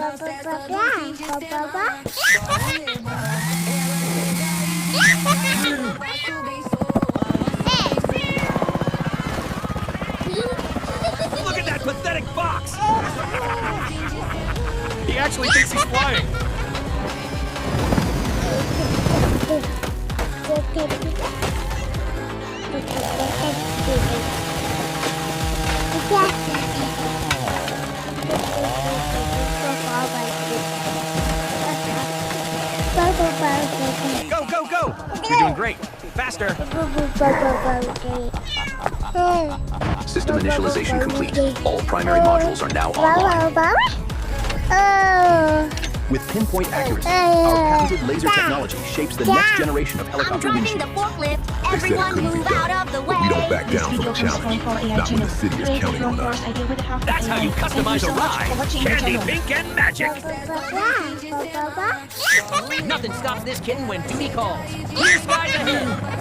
Look at that pathetic box! He actually thinks he's flying. Go, go, go! You're doing great. Faster. System initialization complete. All primary modules are now online. With pinpoint accuracy, our patented laser technology shapes the next generation of helicopter I'm driving windshields. the forklift. Everyone move out of the way. We don't back down from the challenge. Not when the city is counting on us. That's how you customize a ride. Candy, pink, and magic. Nothing stops this kitten when duty calls. Clear skies ahead.